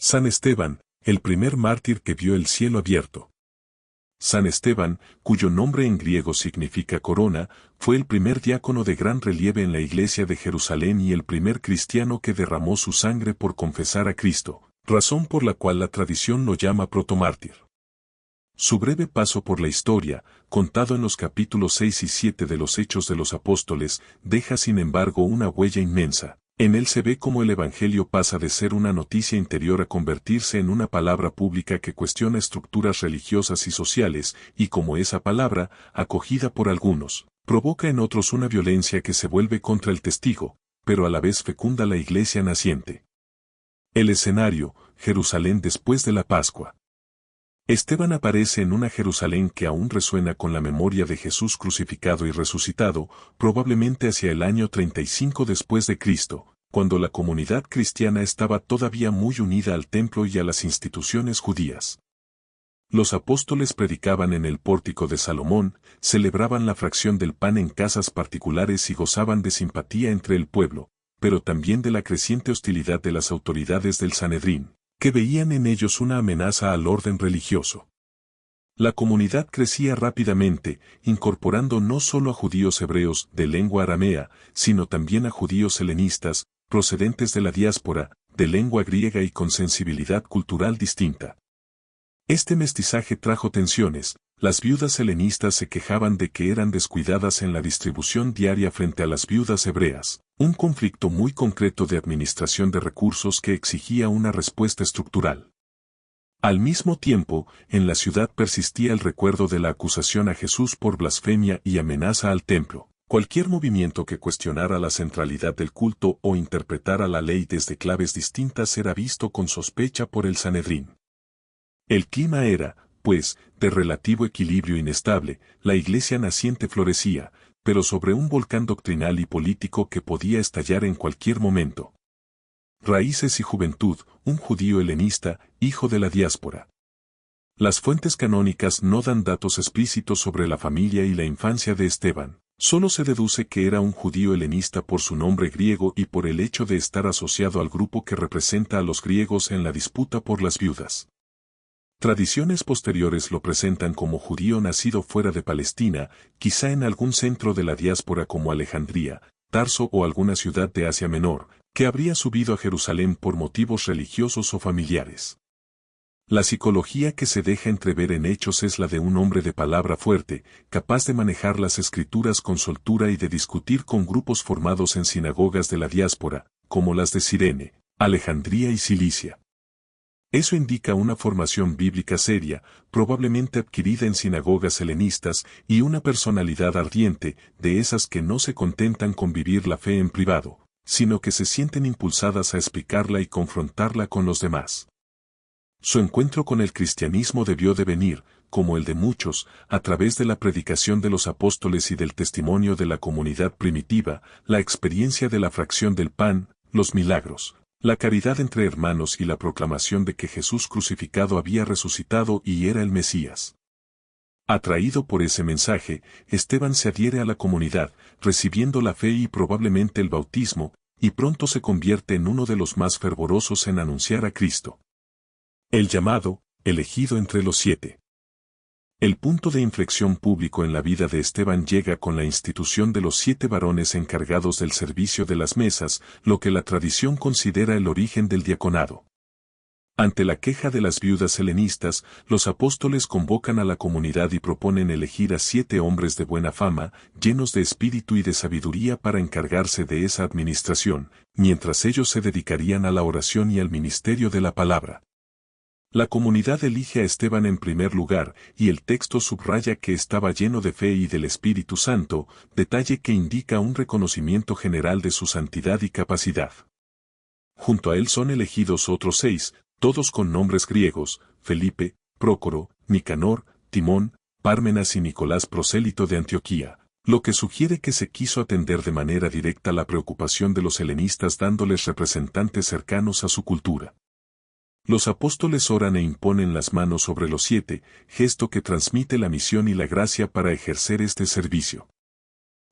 San Esteban, el primer mártir que vio el cielo abierto. San Esteban, cuyo nombre en griego significa corona, fue el primer diácono de gran relieve en la iglesia de Jerusalén y el primer cristiano que derramó su sangre por confesar a Cristo, razón por la cual la tradición lo llama protomártir. Su breve paso por la historia, contado en los capítulos 6 y 7 de los Hechos de los Apóstoles, deja sin embargo una huella inmensa. En él se ve cómo el Evangelio pasa de ser una noticia interior a convertirse en una palabra pública que cuestiona estructuras religiosas y sociales, y como esa palabra, acogida por algunos, provoca en otros una violencia que se vuelve contra el testigo, pero a la vez fecunda la iglesia naciente. El escenario, Jerusalén después de la Pascua. Esteban aparece en una Jerusalén que aún resuena con la memoria de Jesús crucificado y resucitado, probablemente hacia el año 35 después de Cristo, cuando la comunidad cristiana estaba todavía muy unida al templo y a las instituciones judías. Los apóstoles predicaban en el pórtico de Salomón, celebraban la fracción del pan en casas particulares y gozaban de simpatía entre el pueblo, pero también de la creciente hostilidad de las autoridades del Sanedrín, que veían en ellos una amenaza al orden religioso. La comunidad crecía rápidamente, incorporando no solo a judíos hebreos de lengua aramea, sino también a judíos helenistas, procedentes de la diáspora, de lengua griega y con sensibilidad cultural distinta. Este mestizaje trajo tensiones. Las viudas helenistas se quejaban de que eran descuidadas en la distribución diaria frente a las viudas hebreas, un conflicto muy concreto de administración de recursos que exigía una respuesta estructural. Al mismo tiempo, en la ciudad persistía el recuerdo de la acusación a Jesús por blasfemia y amenaza al templo. Cualquier movimiento que cuestionara la centralidad del culto o interpretara la ley desde claves distintas era visto con sospecha por el Sanedrín. El clima era, pues, de relativo equilibrio inestable, la iglesia naciente florecía, pero sobre un volcán doctrinal y político que podía estallar en cualquier momento. Raíces y juventud, un judío helenista, hijo de la diáspora. Las fuentes canónicas no dan datos explícitos sobre la familia y la infancia de Esteban. Solo se deduce que era un judío helenista por su nombre griego y por el hecho de estar asociado al grupo que representa a los griegos en la disputa por las viudas. Tradiciones posteriores lo presentan como judío nacido fuera de Palestina, quizá en algún centro de la diáspora como Alejandría, Tarso o alguna ciudad de Asia Menor, que habría subido a Jerusalén por motivos religiosos o familiares. La psicología que se deja entrever en Hechos es la de un hombre de palabra fuerte, capaz de manejar las escrituras con soltura y de discutir con grupos formados en sinagogas de la diáspora, como las de Cirene, Alejandría y Cilicia. Eso indica una formación bíblica seria, probablemente adquirida en sinagogas helenistas, y una personalidad ardiente, de esas que no se contentan con vivir la fe en privado, sino que se sienten impulsadas a explicarla y confrontarla con los demás. Su encuentro con el cristianismo debió de venir, como el de muchos, a través de la predicación de los apóstoles y del testimonio de la comunidad primitiva, la experiencia de la fracción del pan, los milagros, la caridad entre hermanos y la proclamación de que Jesús crucificado había resucitado y era el Mesías. Atraído por ese mensaje, Esteban se adhiere a la comunidad, recibiendo la fe y probablemente el bautismo, y pronto se convierte en uno de los más fervorosos en anunciar a Cristo. El llamado, elegido entre los 7. El punto de inflexión público en la vida de Esteban llega con la institución de los 7 varones encargados del servicio de las mesas, lo que la tradición considera el origen del diaconado. Ante la queja de las viudas helenistas, los apóstoles convocan a la comunidad y proponen elegir a 7 hombres de buena fama, llenos de espíritu y de sabiduría para encargarse de esa administración, mientras ellos se dedicarían a la oración y al ministerio de la palabra. La comunidad elige a Esteban en primer lugar, y el texto subraya que estaba lleno de fe y del Espíritu Santo, detalle que indica un reconocimiento general de su santidad y capacidad. Junto a él son elegidos otros 6, todos con nombres griegos: Felipe, Prócoro, Nicanor, Timón, Pármenas y Nicolás prosélito de Antioquía, lo que sugiere que se quiso atender de manera directa la preocupación de los helenistas dándoles representantes cercanos a su cultura. Los apóstoles oran e imponen las manos sobre los 7, gesto que transmite la misión y la gracia para ejercer este servicio.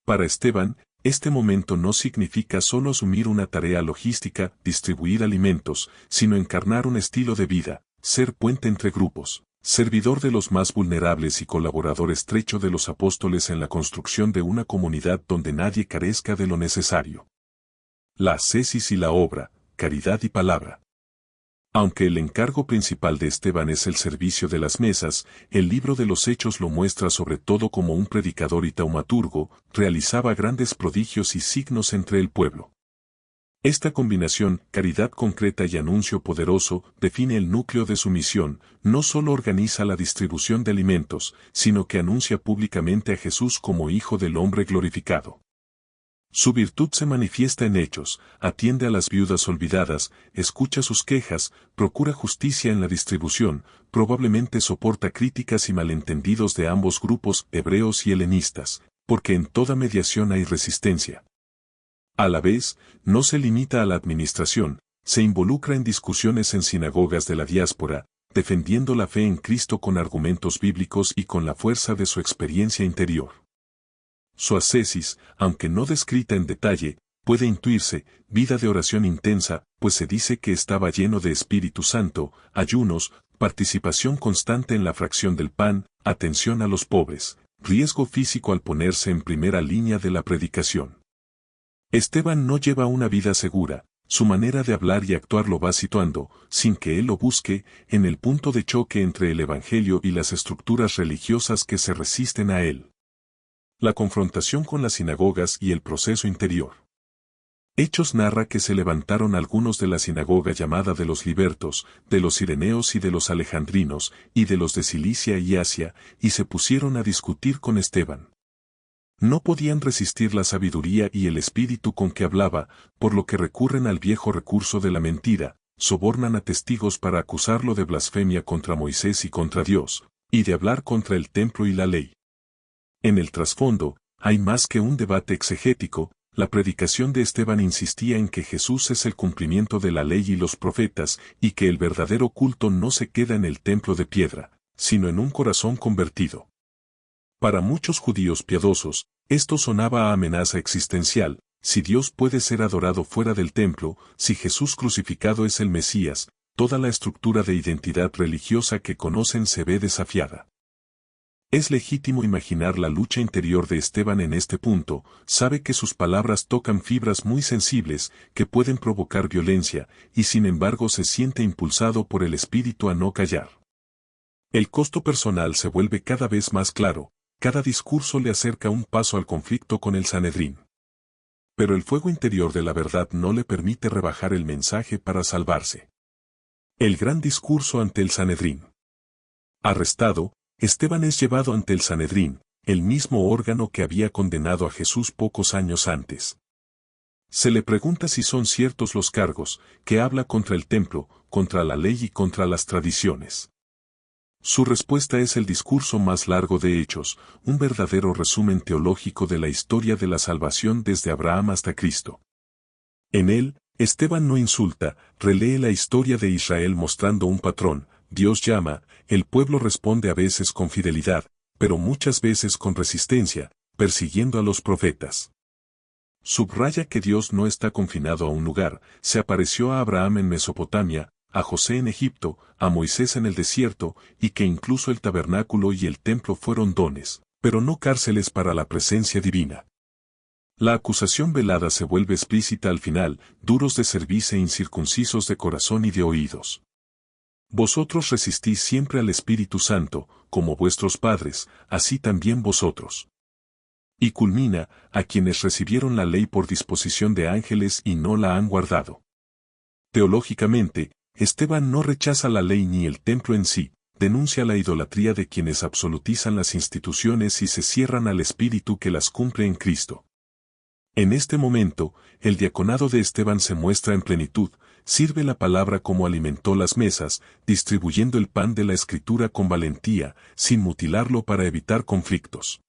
Para Esteban, Este momento no significa solo asumir una tarea logística, distribuir alimentos, sino encarnar un estilo de vida, ser puente entre grupos, servidor de los más vulnerables y colaborador estrecho de los apóstoles en la construcción de una comunidad donde nadie carezca de lo necesario. La ascesis y la obra, caridad y palabra. Aunque el encargo principal de Esteban es el servicio de las mesas, el libro de los Hechos lo muestra sobre todo como un predicador y taumaturgo, realizaba grandes prodigios y signos entre el pueblo. Esta combinación, caridad concreta y anuncio poderoso, define el núcleo de su misión, no solo organiza la distribución de alimentos, sino que anuncia públicamente a Jesús como Hijo del Hombre glorificado. Su virtud se manifiesta en hechos, atiende a las viudas olvidadas, escucha sus quejas, procura justicia en la distribución, probablemente soporta críticas y malentendidos de ambos grupos, hebreos y helenistas, porque en toda mediación hay resistencia. A la vez, no se limita a la administración, se involucra en discusiones en sinagogas de la diáspora, defendiendo la fe en Cristo con argumentos bíblicos y con la fuerza de su experiencia interior. Su ascesis, aunque no descrita en detalle, puede intuirse, vida de oración intensa, pues se dice que estaba lleno de Espíritu Santo, ayunos, participación constante en la fracción del pan, atención a los pobres, riesgo físico al ponerse en primera línea de la predicación. Esteban no lleva una vida segura, su manera de hablar y actuar lo va situando, sin que él lo busque, en el punto de choque entre el Evangelio y las estructuras religiosas que se resisten a él. La confrontación con las sinagogas y el proceso interior. Hechos narra que se levantaron algunos de la sinagoga llamada de los libertos, de los cireneos y de los alejandrinos, y de los de Cilicia y Asia, y se pusieron a discutir con Esteban. No podían resistir la sabiduría y el espíritu con que hablaba, por lo que recurren al viejo recurso de la mentira, sobornan a testigos para acusarlo de blasfemia contra Moisés y contra Dios, y de hablar contra el templo y la ley. En el trasfondo, hay más que un debate exegético, la predicación de Esteban insistía en que Jesús es el cumplimiento de la ley y los profetas, y que el verdadero culto no se queda en el templo de piedra, sino en un corazón convertido. Para muchos judíos piadosos, esto sonaba a amenaza existencial: si Dios puede ser adorado fuera del templo, si Jesús crucificado es el Mesías, toda la estructura de identidad religiosa que conocen se ve desafiada. Es legítimo imaginar la lucha interior de Esteban en este punto, sabe que sus palabras tocan fibras muy sensibles, que pueden provocar violencia, y sin embargo se siente impulsado por el espíritu a no callar. El costo personal se vuelve cada vez más claro, cada discurso le acerca un paso al conflicto con el Sanedrín. Pero el fuego interior de la verdad no le permite rebajar el mensaje para salvarse. El gran discurso ante el Sanedrín. Arrestado, Esteban es llevado ante el Sanedrín, el mismo órgano que había condenado a Jesús pocos años antes. Se le pregunta si son ciertos los cargos, que habla contra el templo, contra la ley y contra las tradiciones. Su respuesta es el discurso más largo de Hechos, un verdadero resumen teológico de la historia de la salvación desde Abraham hasta Cristo. En él, Esteban no insulta, relee la historia de Israel mostrando un patrón: Dios llama, el pueblo responde a veces con fidelidad, pero muchas veces con resistencia, persiguiendo a los profetas. Subraya que Dios no está confinado a un lugar, se apareció a Abraham en Mesopotamia, a José en Egipto, a Moisés en el desierto, y que incluso el tabernáculo y el templo fueron dones, pero no cárceles para la presencia divina. La acusación velada se vuelve explícita al final: duros de cerviz e incircuncisos de corazón y de oídos. Vosotros resistís siempre al Espíritu Santo, como vuestros padres, así también vosotros. Y culmina: a quienes recibieron la ley por disposición de ángeles y no la han guardado. Teológicamente, Esteban no rechaza la ley ni el templo en sí, denuncia la idolatría de quienes absolutizan las instituciones y se cierran al Espíritu que las cumple en Cristo. En este momento, el diaconado de Esteban se muestra en plenitud, sirve la palabra como alimentó las mesas, distribuyendo el pan de la Escritura con valentía, sin mutilarlo para evitar conflictos.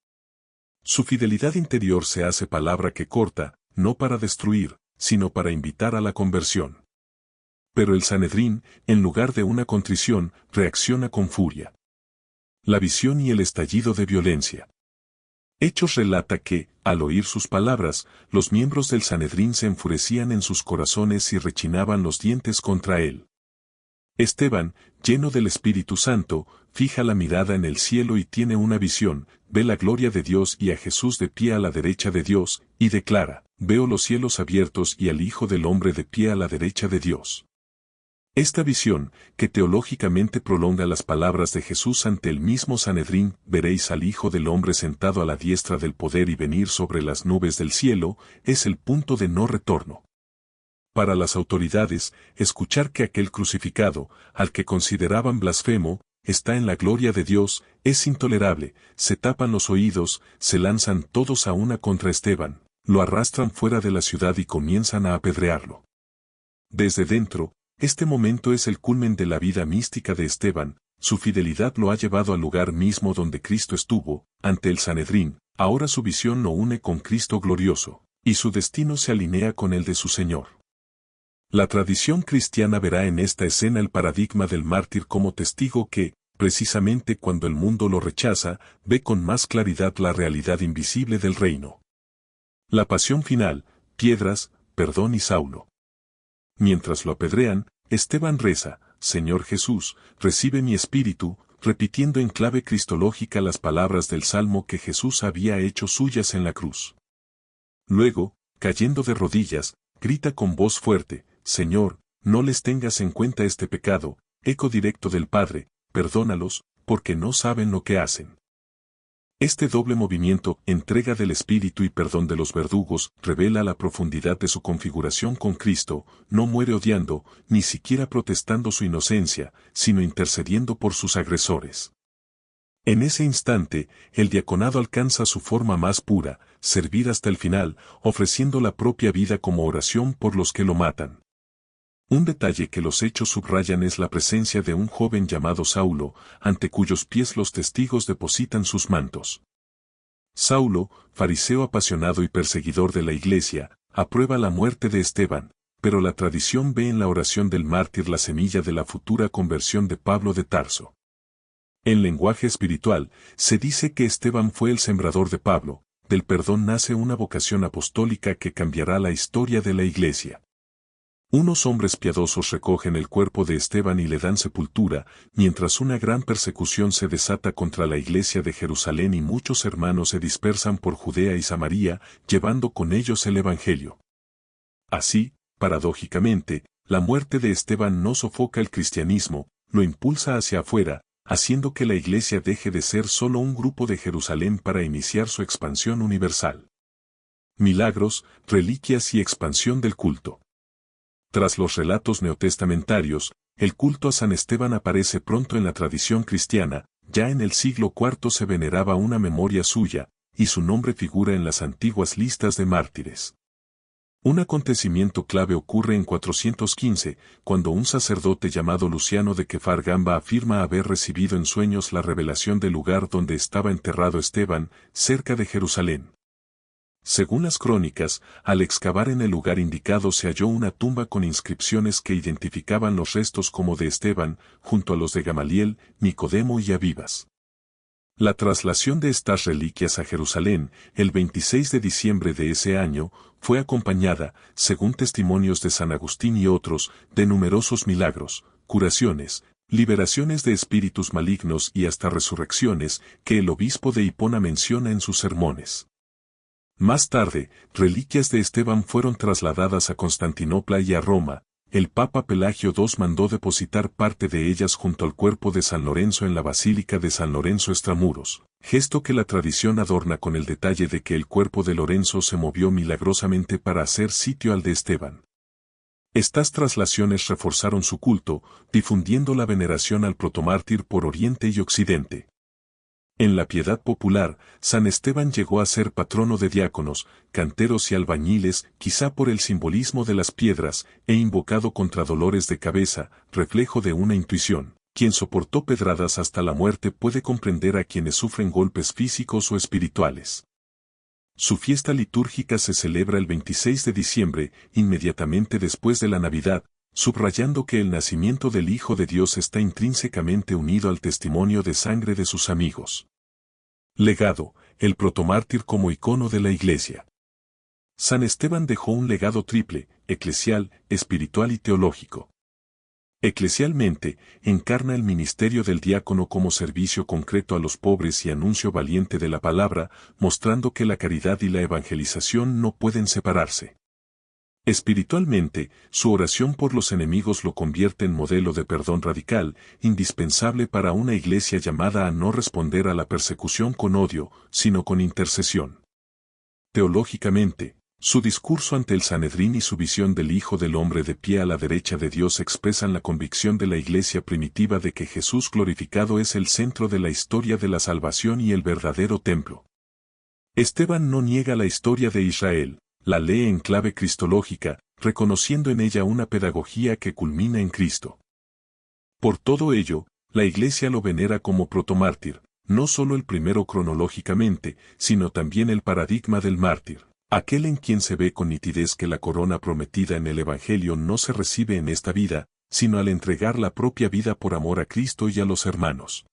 Su fidelidad interior se hace palabra que corta, no para destruir, sino para invitar a la conversión. Pero el Sanedrín, en lugar de una contrición, reacciona con furia. La visión y el estallido de violencia. Hechos relata que, al oír sus palabras, los miembros del Sanedrín se enfurecían en sus corazones y rechinaban los dientes contra él. Esteban, lleno del Espíritu Santo, fija la mirada en el cielo y tiene una visión, ve la gloria de Dios y a Jesús de pie a la derecha de Dios, y declara, veo los cielos abiertos y al Hijo del Hombre de pie a la derecha de Dios. Esta visión, que teológicamente prolonga las palabras de Jesús ante el mismo Sanedrín, veréis al Hijo del Hombre sentado a la diestra del poder y venir sobre las nubes del cielo, es el punto de no retorno. Para las autoridades, escuchar que aquel crucificado, al que consideraban blasfemo, está en la gloria de Dios, es intolerable, se tapan los oídos, se lanzan todos a una contra Esteban, lo arrastran fuera de la ciudad y comienzan a apedrearlo. Desde dentro, este momento es el culmen de la vida mística de Esteban, su fidelidad lo ha llevado al lugar mismo donde Cristo estuvo, ante el Sanedrín, ahora su visión lo une con Cristo glorioso, y su destino se alinea con el de su Señor. La tradición cristiana verá en esta escena el paradigma del mártir como testigo que, precisamente cuando el mundo lo rechaza, ve con más claridad la realidad invisible del reino. La pasión final, piedras, perdón y Saulo. Mientras lo apedrean, Esteban reza, Señor Jesús, recibe mi espíritu, repitiendo en clave cristológica las palabras del salmo que Jesús había hecho suyas en la cruz. Luego, cayendo de rodillas, grita con voz fuerte, Señor, no les tengas en cuenta este pecado, eco directo del Padre, perdónalos, porque no saben lo que hacen. Este doble movimiento, entrega del Espíritu y perdón de los verdugos, revela la profundidad de su configuración con Cristo, no muere odiando, ni siquiera protestando su inocencia, sino intercediendo por sus agresores. En ese instante, el diaconado alcanza su forma más pura, servir hasta el final, ofreciendo la propia vida como oración por los que lo matan. Un detalle que los hechos subrayan es la presencia de un joven llamado Saulo, ante cuyos pies los testigos depositan sus mantos. Saulo, fariseo apasionado y perseguidor de la iglesia, aprueba la muerte de Esteban, pero la tradición ve en la oración del mártir la semilla de la futura conversión de Pablo de Tarso. En lenguaje espiritual, se dice que Esteban fue el sembrador de Pablo, del perdón nace una vocación apostólica que cambiará la historia de la iglesia. Unos hombres piadosos recogen el cuerpo de Esteban y le dan sepultura, mientras una gran persecución se desata contra la iglesia de Jerusalén y muchos hermanos se dispersan por Judea y Samaria, llevando con ellos el Evangelio. Así, paradójicamente, la muerte de Esteban no sofoca el cristianismo, lo impulsa hacia afuera, haciendo que la iglesia deje de ser solo un grupo de Jerusalén para iniciar su expansión universal. Milagros, reliquias y expansión del culto. Tras los relatos neotestamentarios, el culto a San Esteban aparece pronto en la tradición cristiana, ya en el siglo IV se veneraba una memoria suya, y su nombre figura en las antiguas listas de mártires. Un acontecimiento clave ocurre en 415, cuando un sacerdote llamado Luciano de Kefar Gamba afirma haber recibido en sueños la revelación del lugar donde estaba enterrado Esteban, cerca de Jerusalén. Según las crónicas, al excavar en el lugar indicado se halló una tumba con inscripciones que identificaban los restos como de Esteban, junto a los de Gamaliel, Nicodemo y Abibas. La traslación de estas reliquias a Jerusalén, el 26 de diciembre de ese año, fue acompañada, según testimonios de San Agustín y otros, de numerosos milagros, curaciones, liberaciones de espíritus malignos y hasta resurrecciones, que el obispo de Hipona menciona en sus sermones. Más tarde, reliquias de Esteban fueron trasladadas a Constantinopla y a Roma. El Papa Pelagio II mandó depositar parte de ellas junto al cuerpo de San Lorenzo en la Basílica de San Lorenzo Extramuros, gesto que la tradición adorna con el detalle de que el cuerpo de Lorenzo se movió milagrosamente para hacer sitio al de Esteban. Estas traslaciones reforzaron su culto, difundiendo la veneración al protomártir por Oriente y Occidente. En la piedad popular, San Esteban llegó a ser patrono de diáconos, canteros y albañiles, quizá por el simbolismo de las piedras, e invocado contra dolores de cabeza, reflejo de una intuición. Quien soportó pedradas hasta la muerte puede comprender a quienes sufren golpes físicos o espirituales. Su fiesta litúrgica se celebra el 26 de diciembre, inmediatamente después de la Navidad, subrayando que el nacimiento del Hijo de Dios está intrínsecamente unido al testimonio de sangre de sus amigos. Legado. el protomártir como icono de la Iglesia. San Esteban dejó un legado triple, eclesial, espiritual y teológico. Eclesialmente, encarna el ministerio del diácono como servicio concreto a los pobres y anuncio valiente de la palabra, mostrando que la caridad y la evangelización no pueden separarse. Espiritualmente, su oración por los enemigos lo convierte en modelo de perdón radical, indispensable para una iglesia llamada a no responder a la persecución con odio, sino con intercesión. Teológicamente, su discurso ante el Sanedrín y su visión del Hijo del Hombre de pie a la derecha de Dios expresan la convicción de la iglesia primitiva de que Jesús glorificado es el centro de la historia de la salvación y el verdadero templo. Esteban no niega la historia de Israel, la lee en clave cristológica, reconociendo en ella una pedagogía que culmina en Cristo. Por todo ello, la Iglesia lo venera como protomártir, no solo el primero cronológicamente, sino también el paradigma del mártir, aquel en quien se ve con nitidez que la corona prometida en el Evangelio no se recibe en esta vida, sino al entregar la propia vida por amor a Cristo y a los hermanos.